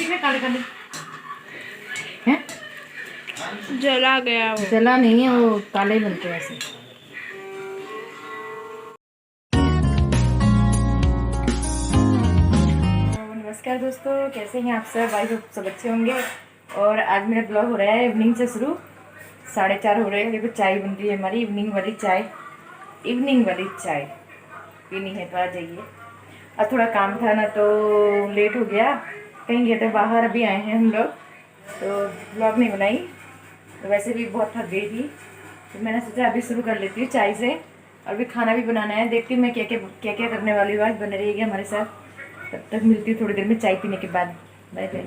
दिख रहे काले काले हैं? जला गया वो। जला नहीं है, वो काले ही बनते हैं ऐसे। नमस्कार दोस्तों, कैसे हैं आप सब? आई होप सब अच्छे होंगे। और आज मेरा ब्लॉग हो रहा है इवनिंग से शुरू। 4:30 हो रहे हैं। देखो चाय बन रही है हमारी, इवनिंग वाली चाय। इवनिंग वाली चाय पीनी है तो आ जाइए। अब थोड़ा काम था ना तो लेट हो गया, कहीं गए थे बाहर, अभी आए हैं हम लोग, तो ब्लॉग नहीं बनाई। तो वैसे भी बहुत थक गई थी, तो मैंने सोचा अभी शुरू कर लेती हूँ चाय से। और भी खाना भी बनाना है, देखती हूँ मैं क्या क्या करने वाली हूँ। आज बने रहिएगी हमारे साथ। तब तक मिलती हूँ थोड़ी देर में चाय पीने के बाद। Bye bye.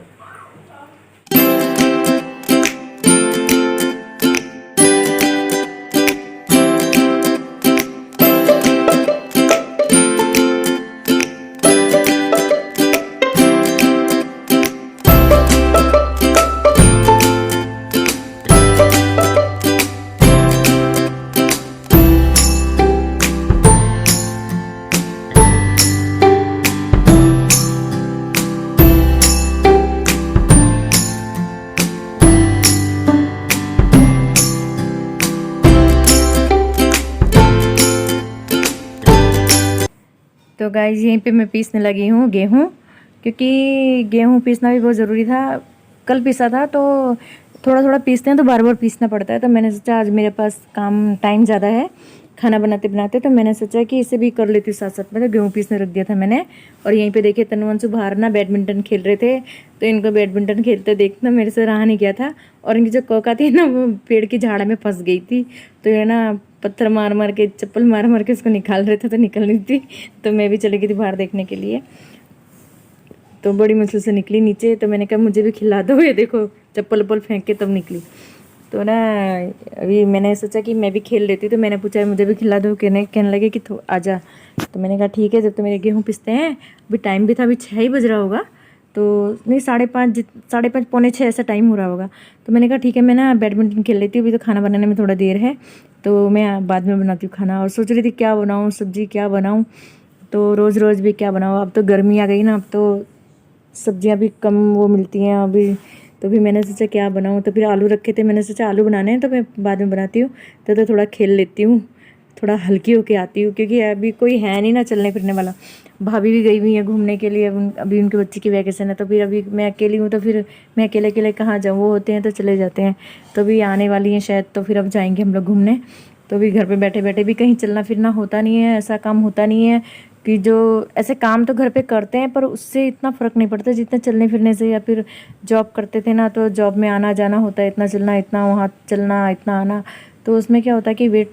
तो गाइस यहीं पे मैं पीसने लगी हूँ गेहूँ, क्योंकि गेहूँ पीसना भी बहुत ज़रूरी था। कल पीसा था तो थोड़ा थोड़ा पीसते हैं तो बार बार पीसना पड़ता है। तो मैंने सोचा आज मेरे पास टाइम ज़्यादा है खाना बनाते बनाते, तो मैंने सोचा कि इसे भी कर लेती हूँ साथ साथ में। तो गेहूँ पीसने रख दिया था मैंने। और यहीं पे देखिए तनुवंशु बाहर ना बैडमिंटन खेल रहे थे, तो इनको बैडमिंटन खेलते देखना मेरे से रहा नहीं गया था। और इनकी जो कोका थी ना वो पेड़ की झाड़ में फंस गई थी, तो ये ना पत्थर मार मार के, चप्पल मार मार के उसको निकाल रहे थे, तो निकल रही थी। तो मैं भी चली गई थी बाहर देखने के लिए, तो बड़ी मुश्किल से निकली नीचे। तो मैंने कहा मुझे भी खिला दो, ये देखो चप्पल उप्पल फेंक के तब निकली। तो ना अभी मैंने सोचा कि मैं भी खेल लेती, तो मैंने पूछा मुझे भी खिला दो, कहने लगे कि आजा। तो मैंने कहा ठीक है, जब तो मेरे गेहूँ पिसते हैं। अभी टाइम भी था, अभी 6 ही बज रहा होगा, तो नहीं 5:30 5:30 पौने 6 ऐसा टाइम हो रहा होगा। तो मैंने कहा ठीक है मैं ना बैडमिंटन खेल लेती हूँ, अभी तो खाना बनाने में थोड़ा देर है, तो मैं बाद में बनाती हूँ खाना। और सोच रही थी क्या बनाऊँ, सब्जी क्या बनाऊँ, तो रोज़ रोज़ भी क्या बनाऊँ। अब तो गर्मी आ गई ना, अब तो सब्जियां भी कम वो मिलती हैं अभी। तो भी मैंने सोचा क्या बनाऊँ, तो फिर आलू रखे थे, मैंने सोचा आलू बनाने हैं तो मैं बाद में बनाती हूँ। तो थोड़ा खेल लेती हूँ, थोड़ा हल्की होके आती हूँ, क्योंकि अभी कोई है नहीं ना चलने फिरने वाला। भाभी भी गई हुई है घूमने के लिए, अभी उनके बच्चे की वैकेशन है, तो फिर अभी मैं अकेली हूँ, तो फिर मैं अकेले अकेले कहाँ जाऊँ। वो होते हैं तो चले जाते हैं, तो भी आने वाली हैं शायद, तो फिर अब जाएंगे हम लोग घूमने। तो भी घर पे बैठे बैठे भी कहीं चलना फिरना होता नहीं है, ऐसा काम होता नहीं है कि जो ऐसे काम तो घर पे करते हैं, पर उससे इतना फ़र्क नहीं पड़ता जितना चलने फिरने से। या फिर जॉब करते थे ना, तो जॉब में आना जाना होता है, इतना चलना, इतना वहाँ चलना, इतना आना, तो उसमें क्या होता है कि वेट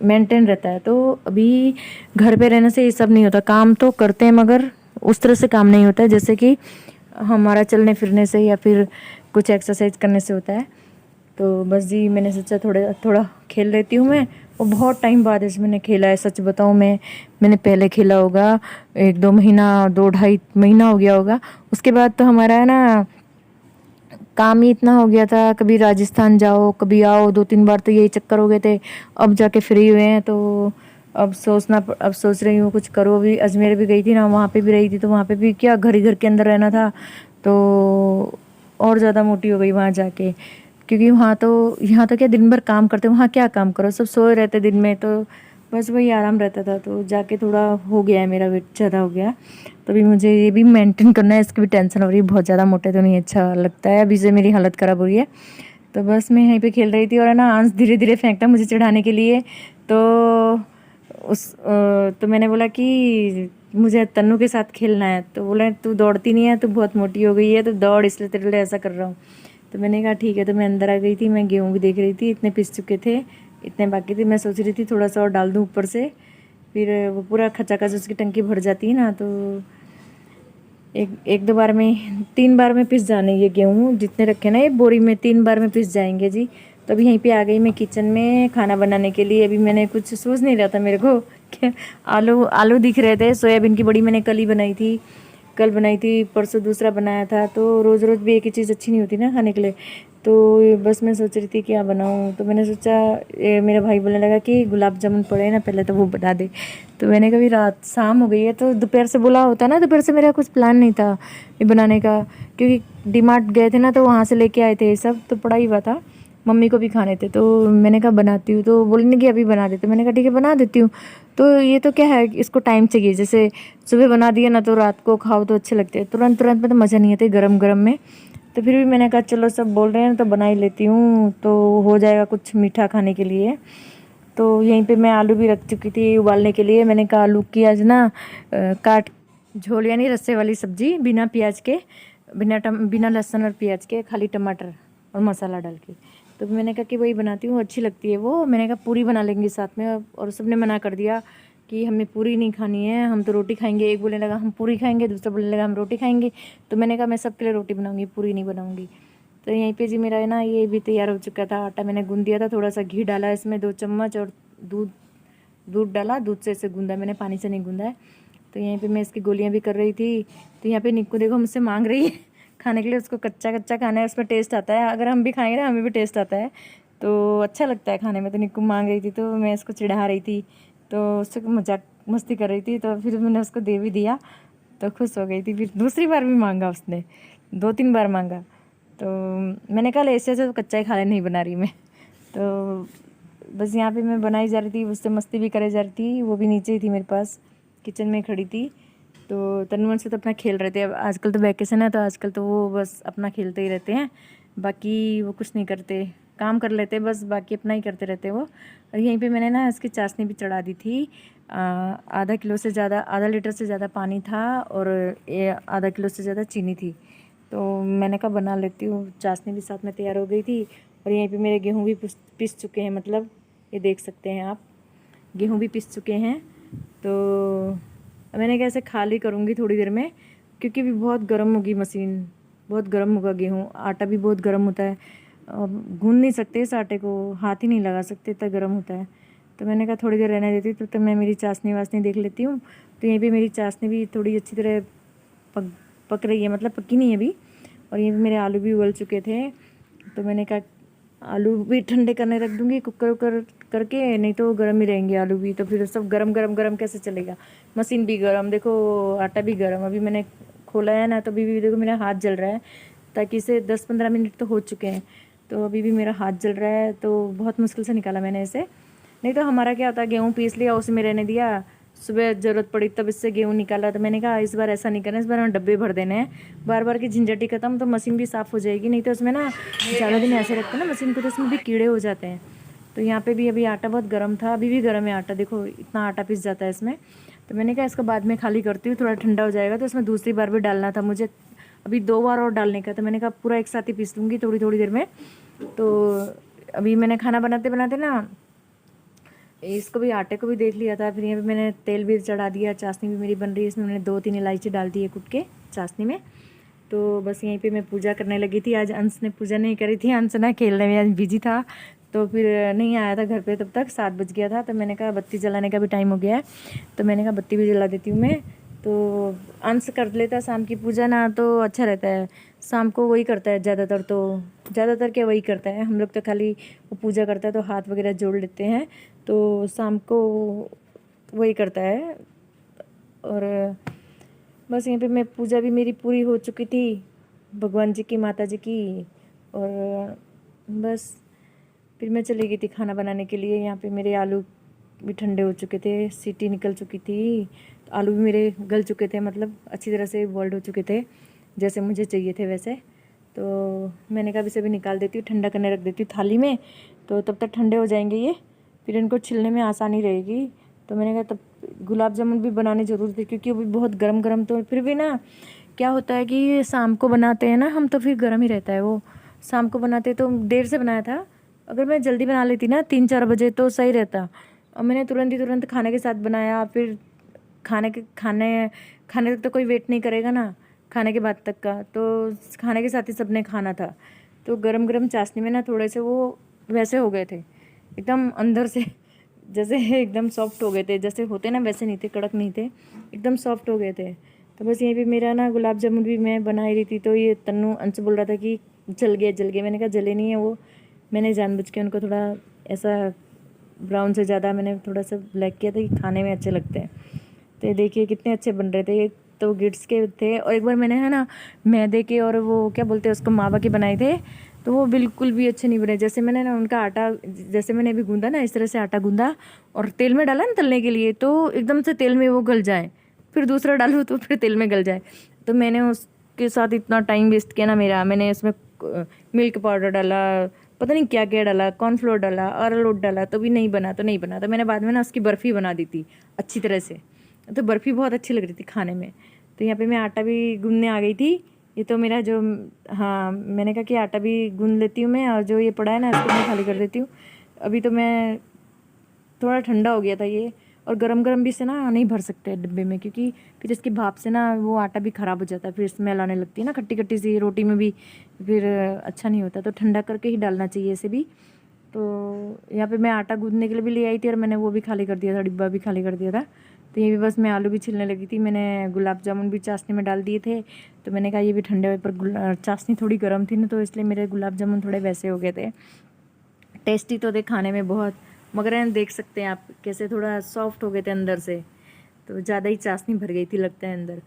मेंटेन रहता है। तो अभी घर पे रहने से ये सब नहीं होता। काम तो करते हैं मगर उस तरह से काम नहीं होता है जैसे कि हमारा चलने फिरने से या फिर कुछ एक्सरसाइज करने से होता है। तो बस जी मैंने सोचा थोड़ा थोड़ा खेल लेती हूँ मैं। और बहुत टाइम बाद ऐसे मैंने खेला है, सच बताऊँ मैंने पहले खेला होगा 1-2 महीना, 2-2.5 महीना हो गया होगा। उसके बाद तो हमारा है ना काम ही इतना हो गया था, कभी राजस्थान जाओ कभी आओ, 2-3 बार तो यही चक्कर हो गए थे। अब जाके फ्री हुए हैं, तो अब सोच रही हूँ कुछ करो। भी अजमेर भी गई थी ना, वहाँ पे भी रही थी, तो वहाँ पे भी क्या घर ही घर के अंदर रहना था, तो और ज़्यादा मोटी हो गई वहाँ जाके। क्योंकि वहाँ तो, यहाँ तो क्या दिन भर काम करते, वहाँ क्या काम करो, सब सोए रहते दिन में, तो बस वही आराम रहता था। तो जाके थोड़ा हो गया है, मेरा वेट ज़्यादा हो गया। तभी मुझे ये भी मेंटेन करना है, इसकी भी टेंशन हो रही है। बहुत ज़्यादा मोटे तो नहीं अच्छा लगता है, अभी से मेरी हालत ख़राब हो रही है। तो बस मैं यहीं पे खेल रही थी, और है ना आंस धीरे धीरे फेंकता मुझे चढ़ाने के लिए। तो तो मैंने बोला कि मुझे तन्नू के साथ खेलना है, तो बोला तू दौड़ती नहीं है, तू बहुत मोटी हो गई है, तो दौड़, इसलिए तेरे लिए ऐसा कर रहा हूँ। तो मैंने कहा ठीक है। तो मैं अंदर आ गई थी, मैं गेहूँ भी देख रही थी, इतने पिस चुके थे, इतने बाकी थे। मैं सोच रही थी थोड़ा सा और डाल दूँ ऊपर से, फिर वो पूरा खचाखच उसकी टंकी भर जाती है ना। तो एक दो बार में, 3 बार में पिस जाने ये गेहूँ जितने रखे ना, ये बोरी में 3 बार में पिस जाएंगे जी। तो अभी यहीं पे आ गई मैं किचन में खाना बनाने के लिए। अभी मैंने कुछ सोच नहीं रहा था मेरे को कि आलू आलू दिख रहे थे। सोयाबीन की बड़ी मैंने कल ही बनाई थी, कल बनाई थी, परसों दूसरा बनाया था। तो रोज़ रोज़ भी एक ही चीज़ अच्छी नहीं होती ना खाने के लिए। तो ये बस मैं सोच रही थी क्या बनाऊँ, तो मैंने सोचा मेरा भाई बोलने लगा कि गुलाब जामुन पड़े ना पहले तो वो बना दे। तो मैंने कभी रात शाम हो गई है तो दोपहर से बोला होता ना, दोपहर से मेरा कुछ प्लान नहीं था ये बनाने का, क्योंकि डीमार्ट गए थे ना तो वहाँ से लेके आए थे ये सब, तो पड़ा ही हुआ था, मम्मी को भी खाने थे। तो मैंने कहा बनाती हूँ, तो बोलने कि अभी बना देते, मैंने कहा ठीक है बना देती हूँ। तो ये तो क्या है, इसको टाइम चाहिए, जैसे सुबह बना दिया ना तो रात को खाओ तो अच्छे लगते हैं, तुरंत तुरंत में तो मज़ा नहीं आता गरम गरम में। तो फिर भी मैंने कहा चलो सब बोल रहे हैं तो बना ही लेती हूँ, तो हो जाएगा कुछ मीठा खाने के लिए। तो यहीं पे मैं आलू भी रख चुकी थी उबालने के लिए। मैंने कहा आलू की आज ना काट झोल यानी रस्से वाली सब्जी, बिना प्याज के, बिना लहसुन और प्याज के, खाली टमाटर और मसाला डाल के। तो मैंने कहा कि वही बनाती हूँ, अच्छी लगती है वो। मैंने कहा पूरी बना लेंगे साथ में, और सबने मना कर दिया कि हमें पूरी नहीं खानी है, हम तो रोटी खाएंगे। एक बोलने लगा हम पूरी खाएंगे, दूसरा बोलने लगा हम रोटी खाएंगे। तो मैंने कहा मैं सबके लिए रोटी बनाऊंगी, पूरी नहीं बनाऊंगी। तो यहीं पे जी मेरा है ना ये भी तैयार हो चुका था। आटा मैंने गूंद दिया था, थोड़ा सा घी डाला इसमें 2 चम्मच, और दूध दूध डाला, दूध से इसे गूंदा मैंने, पानी से नहीं गूंदा है। तो यहीं पे मैं इसकी गोलियां भी कर रही थी। तो यहाँ पे निक्कू देखो मुझसे मांग रही है खाने के लिए, उसको कच्चा कच्चा खाना है, उसमें टेस्ट आता है। अगर हम भी खाएंगे ना हमें भी टेस्ट आता है, तो अच्छा लगता है खाने में। तो निक्कू मांग रही थी तो मैं इसको चिढ़ा रही थी, तो उससे मजाक मस्ती कर रही थी, तो फिर मैंने उसको दे भी दिया, तो खुश हो गई थी। फिर दूसरी बार भी मांगा उसने, 2-3 बार मांगा। तो मैंने कहा ऐसे तो कच्चा ही खा ले, नहीं बना रही मैं। तो बस यहाँ पे मैं बनाई जा रही थी, उससे मस्ती भी करे जा रही थी। वो भी नीचे ही थी मेरे पास, किचन में खड़ी थी। तो तनुवन से तो अपना खेल रहे थे। अब आजकल तो वैकेशन है तो आजकल तो वो बस अपना खेलते ही रहते हैं, बाकी वो कुछ नहीं करते, काम कर लेते बस, बाकी अपना ही करते रहते वो। और यहीं पे मैंने ना इसकी चाशनी भी चढ़ा दी थी। आधा किलो से ज़्यादा, आधा लीटर से ज़्यादा पानी था, और ये आधा किलो से ज़्यादा चीनी थी। तो मैंने कहा बना लेती हूँ, चाशनी भी साथ में तैयार हो गई थी। और यहीं पे मेरे गेहूँ भी पिस चुके हैं, मतलब ये देख सकते हैं आप, गेहूँ भी पिस चुके हैं। तो मैंने कहा ऐसे खाली करूँगी थोड़ी देर में, क्योंकि भी बहुत गर्म होगी मशीन, बहुत गर्म होगा गेहूँ, आटा भी बहुत गर्म होता है। गूंद नहीं सकते इस आटे को, हाथ ही नहीं लगा सकते, इतना गर्म होता है। तो मैंने कहा थोड़ी देर रहने देती हूँ, तो मैं मेरी चाशनी वाशनी देख लेती हूँ। तो यहीं पे मेरी चाशनी भी थोड़ी अच्छी तरह पक रही है, मतलब पकी नहीं है अभी। और ये मेरे आलू भी उबल चुके थे। तो मैंने कहा आलू भी ठंडे करने रख दूँगी कुकर करके, नहीं तो गर्म ही रहेंगे आलू भी, तो फिर सब गरम गरम गरम कैसे चलेगा। मशीन भी गरम, देखो आटा भी गरम। अभी मैंने खोला है ना, तो अभी भी देखो मेरा हाथ जल रहा है, ताकि इसे 10-15 मिनट तो हो चुके हैं, तो अभी भी मेरा हाथ जल रहा है। तो बहुत मुश्किल से निकाला मैंने इसे, नहीं तो हमारा क्या होता है, गेहूँ पीस लिया उसी में रहने दिया, सुबह ज़रूरत पड़ी तब इससे गेहूँ निकाला। तो मैंने कहा इस बार ऐसा नहीं करना, इस बार हमें डब्बे भर देने हैं, बार बार की झंझटी खत्म, तो मशीन भी साफ़ हो जाएगी। नहीं तो उसमें ना ज़्यादा दिन ऐसे रखते हैं ना मशीन को, तो उसमें भी कीड़े हो जाते हैं। तो यहाँ पे भी अभी आटा बहुत गर्म था, अभी भी गर्म है आटा, देखो इतना आटा पिस जाता है इसमें। तो मैंने कहा इसको बाद में खाली करती हूँ, थोड़ा ठंडा हो जाएगा तो इसमें दूसरी बार भी डालना था मुझे, अभी 2 बार और डालने का। तो मैंने कहा पूरा एक साथ ही पीस लूँगी थोड़ी थोड़ी देर में। तो अभी मैंने खाना बनाते बनाते ना इसको भी, आटे को भी देख लिया था। फिर यहाँ पे मैंने तेल भी चढ़ा दिया, चाशनी भी मेरी बन रही है, इसमें मैंने 2-3 इलायची डाल दी है कूट के चाशनी में। तो बस यहीं पे मैं पूजा करने लगी थी। आज अंश ने पूजा नहीं करी थी, अंश ना खेलने में आज बिजी था, तो फिर नहीं आया था घर पे तब तक, 7 बज गया था। तो मैंने कहा बत्ती जलाने का भी टाइम हो गया है, तो मैंने कहा बत्ती भी जला देती हूँ मैं। तो अंश कर लेता शाम की पूजा ना, तो अच्छा रहता है। शाम को वही करता है ज़्यादातर, तो ज़्यादातर क्या वही करता है, हम लोग तो खाली वो पूजा करता है तो हाथ वगैरह जोड़ लेते हैं, तो शाम को वही करता है। और बस यहीं पे मैं पूजा भी मेरी पूरी हो चुकी थी, भगवान जी की, माता जी की। और बस फिर मैं चली गई थी खाना बनाने के लिए। यहाँ पे मेरे आलू भी ठंडे हो चुके थे, सीटी निकल चुकी थी, तो आलू भी मेरे गल चुके थे, मतलब अच्छी तरह से बॉइल्ड हो चुके थे, जैसे मुझे चाहिए थे वैसे। तो मैंने कहा इसे भी निकाल देती हूँ, ठंडा करने रख देती हूँ थाली में, तो तब तक ठंडे हो जाएंगे ये, फिर इनको छिलने में आसानी रहेगी। तो मैंने कहा तब गुलाब जामुन भी बनाने ज़रूर थे, क्योंकि अभी बहुत गरम गरम, तो फिर भी ना क्या होता है कि शाम को बनाते हैं ना हम, तो फिर गर्म ही रहता है वो। शाम को बनाते तो देर से बनाया था, अगर मैं जल्दी बना लेती ना 3-4 बजे तो सही रहता। और मैंने तुरंत खाने के साथ बनाया, फिर खाने तक तो कोई वेट नहीं करेगा ना, खाने के बाद तक का, तो खाने के साथ ही सबने खाना था। तो गरम गरम चाशनी में ना थोड़े से वो वैसे हो गए थे, एकदम अंदर से जैसे एकदम सॉफ्ट हो गए थे, जैसे होते ना वैसे नहीं थे, कड़क नहीं थे, एकदम सॉफ्ट हो गए थे। तो बस यहीं पे मेरा ना गुलाब जामुन भी मैं बना ही रही थी, तो ये तन्नू अंश बोल रहा था कि जल गए। मैंने कहा जले नहीं है वो, मैंने जानबूझ के उनको थोड़ा ऐसा ब्राउन से ज़्यादा मैंने थोड़ा सा ब्लैक किया था कि खाने में अच्छे लगते हैं। तो ये देखिए कितने अच्छे बन रहे थे। ये तो गिट्स के थे, और एक बार मैंने है ना मैदे के और वो क्या बोलते हैं उसको मावा के बनाए थे, तो वो बिल्कुल भी अच्छे नहीं बने। जैसे मैंने ना उनका आटा, जैसे मैंने अभी गूंदा ना, इस तरह से आटा गूंदा और तेल में डाला ना तलने के लिए, तो एकदम से तेल में वो गल जाए, फिर दूसरा डालूँ तो फिर तेल में गल जाए। तो मैंने उसके साथ इतना टाइम वेस्ट किया ना मेरा। मैंने उसमें मिल्क पाउडर डाला, पता नहीं क्या क्या डाला, कॉर्नफ्लोर डाला, अरारोट डाला, तो भी नहीं बना। तो मैंने बाद में ना उसकी बर्फ़ी बना दी थी अच्छी तरह से, तो बर्फ़ी बहुत अच्छी लग रही थी खाने में। तो यहाँ पे मैं आटा भी गूंदने आ गई थी। ये तो मेरा जो, हाँ मैंने कहा कि आटा भी गूंद लेती हूँ मैं, और जो ये पड़ा है ना इसको मैं खाली कर देती हूँ। अभी तो मैं थोड़ा ठंडा हो गया था ये, और गरम गरम भी से ना नहीं भर सकते डिब्बे में, क्योंकि फिर इसकी भाप से ना वो आटा भी ख़राब हो जाता है, फिर स्मेल आने लगती है ना खट्टी खट्टी सी रोटी में भी, फिर अच्छा नहीं होता। तो ठंडा करके ही डालना चाहिए इसे भी। तो यहाँ पे मैं आटा गूंदने के लिए भी ले आई थी, और मैंने वो भी खाली कर दिया था, डिब्बा भी खाली कर दिया था। तो ये भी बस मैं आलू भी छीलने लगी थी। मैंने गुलाब जामुन भी चाशनी में डाल दिए थे, तो मैंने कहा ये भी ठंडे हुए, पर चाशनी थोड़ी गर्म थी ना, तो इसलिए मेरे गुलाब जामुन थोड़े वैसे हो गए थे। टेस्टी तो थे खाने में बहुत, मगर यहाँ देख सकते हैं आप कैसे थोड़ा सॉफ्ट हो गए थे अंदर से, तो ज़्यादा ही चाशनी भर गई थी लगता है अंदर।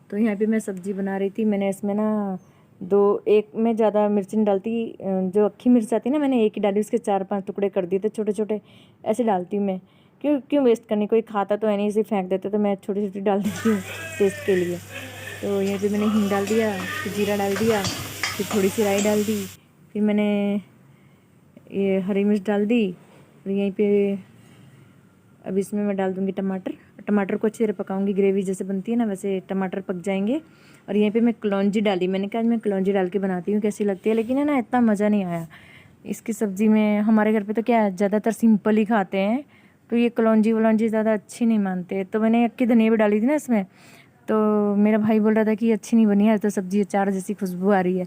तो यहाँ पे मैं सब्ज़ी बना रही थी। मैंने इसमें ना एक में ज़्यादा मिर्च नहीं डालती, जो अक्खी मिर्च आती है ना, मैंने एक ही डाली, उसके 4-5 टुकड़े कर दिए थे छोटे छोटे, ऐसे डालती हूँ मैं। क्यों वेस्ट करनी, कोई खाता तो है नहीं, इसे फेंक देते, तो मैं छोटी छोटी डाल देती हूँ टेस्ट के लिए। तो यहाँ पे मैंने हींग डाल दिया, फिर जीरा डाल दिया, फिर थोड़ी सी राई डाल दी, फिर मैंने ये हरी मिर्च डाल दी, और यहीं पे अब इसमें मैं डाल दूँगी टमाटर को अच्छी तरह पकाऊंगी, ग्रेवी जैसे बनती है ना वैसे टमाटर पक जाएंगे। और यहीं पे मैं कलौंजी डाली, मैंने कहा मैं कलौंजी डाल के बनाती हूँ कैसी लगती है, लेकिन है ना इतना मज़ा नहीं आया इसकी सब्ज़ी में। हमारे घर पे तो क्या है, ज़्यादातर सिंपल ही खाते हैं, तो ये कलौंजी वलौंजी ज़्यादा अच्छी नहीं मानते। तो मैंने अक्की धनिया भी डाली थी ना इसमें, तो मेरा भाई बोल रहा था कि अच्छी नहीं बनी है, तो सब्ज़ी अचार जैसी खुशबू आ रही है।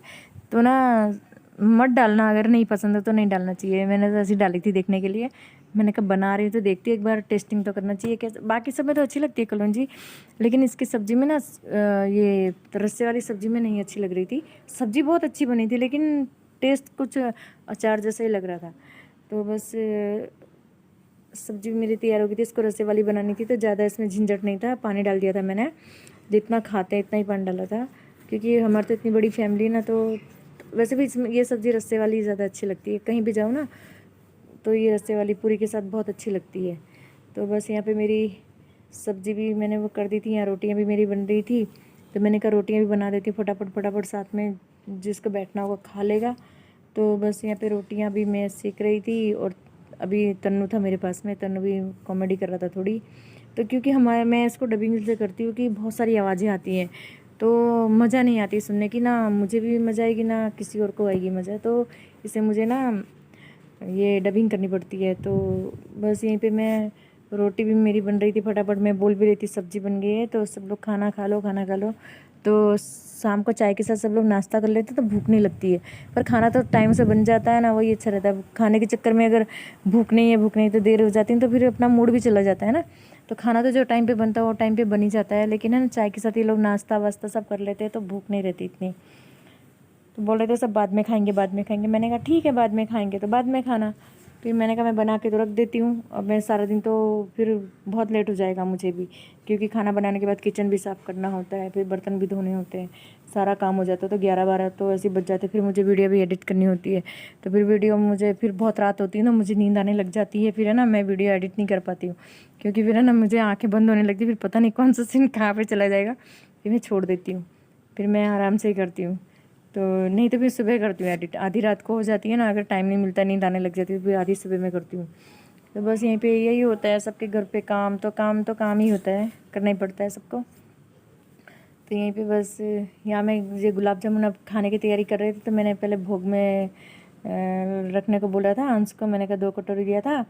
तो ना मत डालना, अगर नहीं पसंद है तो नहीं डालना चाहिए। मैंने तो ऐसी डाली थी देखने के लिए, मैंने कहा बना रही हूँ तो देखती हूँ, एक बार टेस्टिंग तो करना चाहिए कैसे। बाकी सब में तो अच्छी लगती है कलौंजी, लेकिन इसकी सब्ज़ी में ना ये रस्से वाली सब्ज़ी में नहीं अच्छी लग रही थी। सब्ज़ी बहुत अच्छी बनी थी, लेकिन टेस्ट कुछ अचार जैसा ही लग रहा था। तो बस सब्ज़ी मेरी तैयार हो गई थी, इसको रस्से वाली बनानी थी, तो ज़्यादा इसमें झंझट नहीं था। पानी डाल दिया था मैंने, जितना खाते हैं इतना ही पानी डाला था, क्योंकि हमारी तो इतनी बड़ी फैमिली ना। तो वैसे भी इसमें ये सब्ज़ी रस्से वाली ज़्यादा अच्छी लगती है, कहीं भी जाओ ना तो ये रस्से वाली पूरी के साथ बहुत अच्छी लगती है। तो बस यहाँ पे मेरी सब्ज़ी भी मैंने वो कर दी थी, यहाँ रोटियाँ भी मेरी बन रही थी, तो मैंने कहा रोटियाँ भी बना देती हूँ फटाफट, साथ में जिसको बैठना होगा खा लेगा। तो बस यहाँ पे रोटियाँ भी मैं सेक रही थी, और अभी तन्नू था मेरे पास में, तन्नू भी कॉमेडी कर रहा था थोड़ी। तो क्योंकि मैं इसको डबिंग इसलिए करती हूँ कि बहुत सारी आवाज़ें आती हैं, तो मज़ा नहीं आती सुनने की, ना मुझे भी मज़ा आएगी ना किसी और को आएगी मज़ा, तो इसे मुझे ना ये डबिंग करनी पड़ती है। तो बस यहीं पे मैं, रोटी भी मेरी बन रही थी फटाफट, मैं बोल भी रही थी सब्ज़ी बन गई है, तो सब लोग खाना खा लो। तो शाम को चाय के साथ सब लोग नाश्ता कर लेते, तो भूख नहीं लगती है, पर खाना तो टाइम से बन जाता है ना, वही अच्छा रहता है। खाने के चक्कर में अगर भूख नहीं तो देर हो जाती है, तो फिर अपना मूड भी चला जाता है ना। तो खाना तो जो टाइम पे बनता है वो टाइम पे बन ही जाता है, लेकिन है ना चाय के साथ ये लोग नाश्ता वास्ता सब कर लेते हैं, तो भूख नहीं रहती इतनी। तो बोल रहे थे सब बाद में खाएंगे। मैंने कहा ठीक है बाद में खाएंगे, तो बाद में खाना। फिर मैंने कहा मैं बना के तो रख देती हूँ, अब मैं सारा दिन तो फिर बहुत लेट हो जाएगा मुझे भी, क्योंकि खाना बनाने के बाद किचन भी साफ़ करना होता है, फिर बर्तन भी धोने होते हैं, सारा काम हो जाता है। तो 11-12 तो ऐसे बच जाते, फिर मुझे वीडियो भी एडिट करनी होती है, तो फिर वीडियो मुझे फिर बहुत रात होती है ना, मुझे नींद आने लग जाती है, फिर है ना मैं वीडियो एडिट नहीं कर पाती हूँ, क्योंकि फिर है ना मुझे आँखें बंद होने लगती, फिर पता नहीं कौन सा सीन कहाँ पर चला जाएगा, फिर मैं छोड़ देती हूँ, फिर मैं आराम से ही करती हूँ। तो नहीं तो फिर सुबह करती हूँ एडिट, आधी रात को हो जाती है ना, अगर टाइम नहीं मिलता, नींद आने लग जाती है, फिर आधी सुबह में करती हूँ। तो बस यहीं पे यही होता है सबके घर पे, काम ही होता है, करना ही पड़ता है सबको। तो यहीं पे बस यहाँ मैं ये गुलाब जामुन अब खाने की तैयारी कर रही थी, तो मैंने पहले भोग में रखने को बोला था अंश को, मैंने कहा 2 कटोरी दिया था,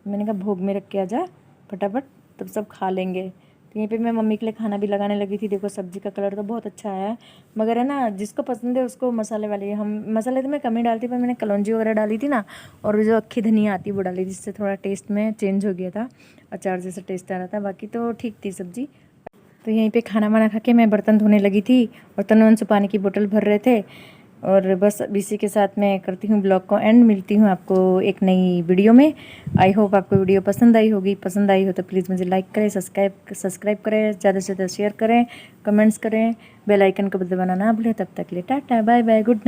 मैंने कहा भोग में रख के आ जा फटाफट, तब सब खा लेंगे। तो यहीं पे मैं मम्मी के लिए खाना भी लगाने लगी थी। देखो सब्ज़ी का कलर तो बहुत अच्छा आया है, मगर है ना जिसको पसंद है उसको मसाले वाली, हम मसाले तो मैं कम ही डालती, पर मैंने कलौंजी वगैरह डाली थी ना, और जो अक्खी धनिया आती है वो डाली, जिससे थोड़ा टेस्ट में चेंज हो गया था, अचार जैसा टेस्ट आ रहा था, बाकी तो ठीक थी सब्ज़ी। तो यहीं पे खाना वाना खा के मैं बर्तन धोने लगी थी, और तनुवन से पानी की बोतल भर रहे थे, और बस अब इसी के साथ मैं करती हूँ ब्लॉग को एंड। मिलती हूँ आपको एक नई वीडियो में। आई होप आपको वीडियो पसंद आई होगी। पसंद आई हो तो प्लीज़ मुझे लाइक करें, सब्सक्राइब करें, ज़्यादा से ज़्यादा शेयर करें, कमेंट्स करें, बेल आइकन को दबाना ना भूलें। तब तक के लिए tata bye bye, good night.